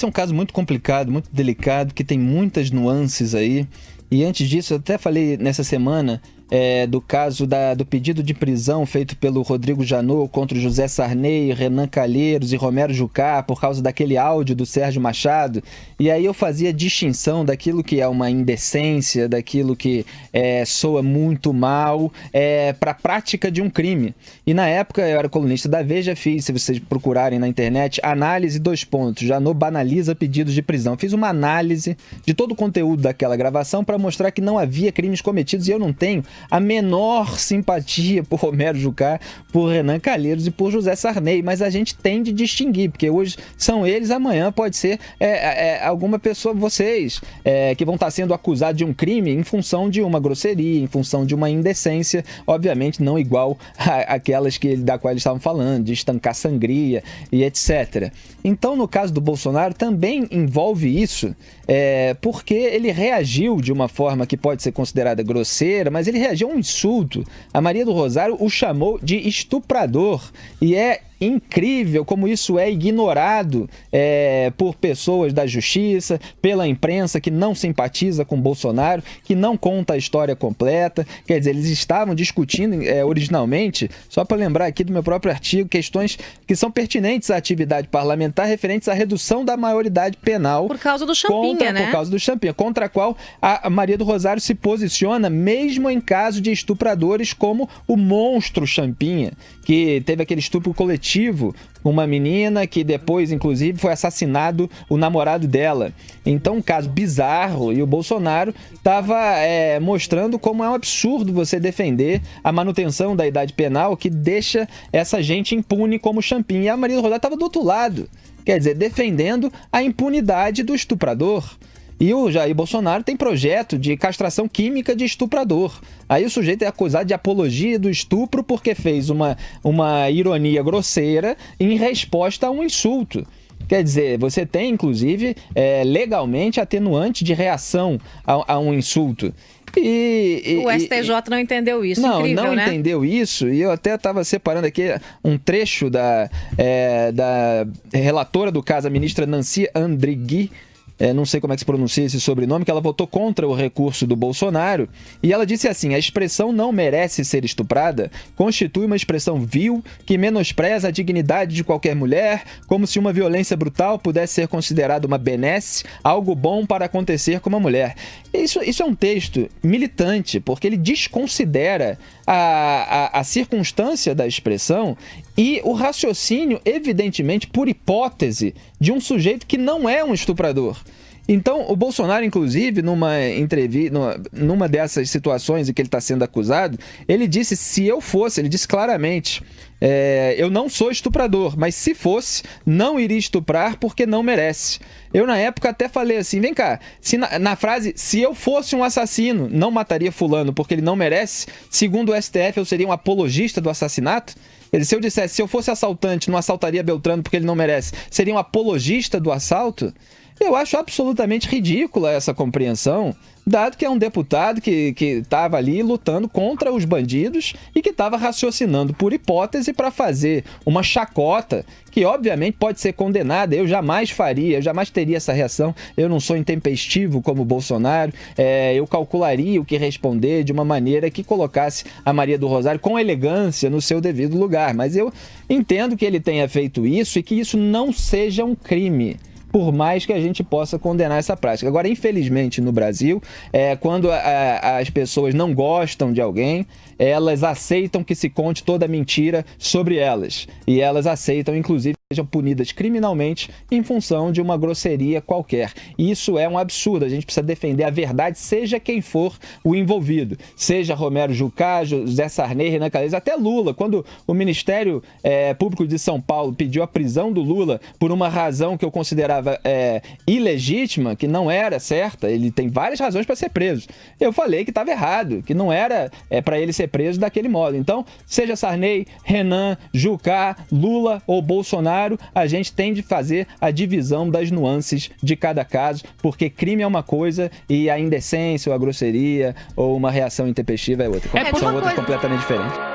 esse é um caso muito complicado, muito delicado, que tem muitas nuances aí. E antes disso, eu até falei nessa semana do caso do pedido de prisão feito pelo Rodrigo Janot contra o José Sarney, Renan Calheiros e Romero Jucá por causa daquele áudio do Sérgio Machado. E aí eu fazia distinção daquilo que é uma indecência, daquilo que soa muito mal, para a prática de um crime. E na época eu era colunista da Veja, fiz, se vocês procurarem na internet, análise 2 pontos. Janot banaliza pedidos de prisão. Fiz uma análise de todo o conteúdo daquela gravação para mostrar que não havia crimes cometidos, e eu não tenho a menor simpatia por Romero Jucá, por Renan Calheiros e por José Sarney, mas a gente tem de distinguir, porque hoje são eles, amanhã pode ser alguma pessoa, vocês, que vão estar sendo acusados de um crime em função de uma grosseria, em função de uma indecência, obviamente não igual àquelas da qual eles estavam falando, de estancar sangria e etc. Então, no caso do Bolsonaro, também envolve isso, porque ele reagiu de uma forma que pode ser considerada grosseira, mas ele reagiu a um insulto. A Maria do Rosário o chamou de estuprador, e é incrível como isso é ignorado por pessoas da justiça, pela imprensa que não simpatiza com Bolsonaro, que não conta a história completa. Quer dizer, eles estavam discutindo originalmente, só para lembrar aqui do meu próprio artigo, questões que são pertinentes à atividade parlamentar, referentes à redução da maioridade penal. Por causa do Champinha, né? Por causa do Champinha, contra a qual a Maria do Rosário se posiciona, mesmo em caso de estupradores como o monstro Champinha, que teve aquele estupro coletivo com uma menina que depois, inclusive, foi assassinado o namorado dela. Então, um caso bizarro, e o Bolsonaro estava mostrando como é um absurdo você defender a manutenção da idade penal que deixa essa gente impune como Champinha. E a Maria do Rosário estava do outro lado, quer dizer, defendendo a impunidade do estuprador. E o Jair Bolsonaro tem projeto de castração química de estuprador. Aí o sujeito é acusado de apologia do estupro porque fez uma ironia grosseira em resposta a um insulto. Quer dizer, você tem, inclusive, legalmente atenuante de reação a um insulto. O STJ não entendeu isso, incrível, não né? entendeu isso, e eu até estava separando aqui um trecho da relatora do caso, a ministra Nancy Andrighi, não sei como é que se pronuncia esse sobrenome, que ela votou contra o recurso do Bolsonaro, e ela disse assim: a expressão "não merece ser estuprada" constitui uma expressão vil que menospreza a dignidade de qualquer mulher, como se uma violência brutal pudesse ser considerada uma benesse, algo bom para acontecer com uma mulher. Isso é um texto militante, porque ele desconsidera a circunstância da expressão e o raciocínio, evidentemente, por hipótese, de um sujeito que não é um estuprador. Então, o Bolsonaro, inclusive, numa entrevista, numa dessas situações em que ele está sendo acusado, ele disse, ele disse claramente, eu não sou estuprador, mas se fosse, não iria estuprar porque não merece. Eu, na época, até falei assim, vem cá, na frase, se eu fosse um assassino, não mataria fulano porque ele não merece, segundo o STF, eu seria um apologista do assassinato? Se eu dissesse, se eu fosse assaltante, não assaltaria Beltrano porque ele não merece, seria um apologista do assalto? Eu acho absolutamente ridícula essa compreensão, dado que é um deputado que estava ali lutando contra os bandidos e que estava raciocinando por hipótese para fazer uma chacota que obviamente pode ser condenada. Eu jamais faria, eu jamais teria essa reação. Eu não sou intempestivo como o Bolsonaro. Eu calcularia o que responder de uma maneira que colocasse a Maria do Rosário com elegância no seu devido lugar. Mas eu entendo que ele tenha feito isso e que isso não seja um crime, por mais que a gente possa condenar essa prática. Agora, infelizmente, no Brasil, quando as pessoas não gostam de alguém, elas aceitam que se conte toda a mentira sobre elas. E elas aceitam, inclusive, que sejam punidas criminalmente em função de uma grosseria qualquer. E isso é um absurdo. A gente precisa defender a verdade, seja quem for o envolvido. Seja Romero Jucá, José Sarney, Renan Calheiros, até Lula. Quando o Ministério Público de São Paulo pediu a prisão do Lula por uma razão que eu considerava ilegítima, que não era certa, ele tem várias razões para ser preso. Eu falei que estava errado, que não era para ele ser preso daquele modo. Então, seja Sarney, Renan, Jucá, Lula ou Bolsonaro, a gente tem de fazer a divisão das nuances de cada caso, porque crime é uma coisa e a indecência ou a grosseria ou uma reação intempestiva é outra. São outras completamente diferentes.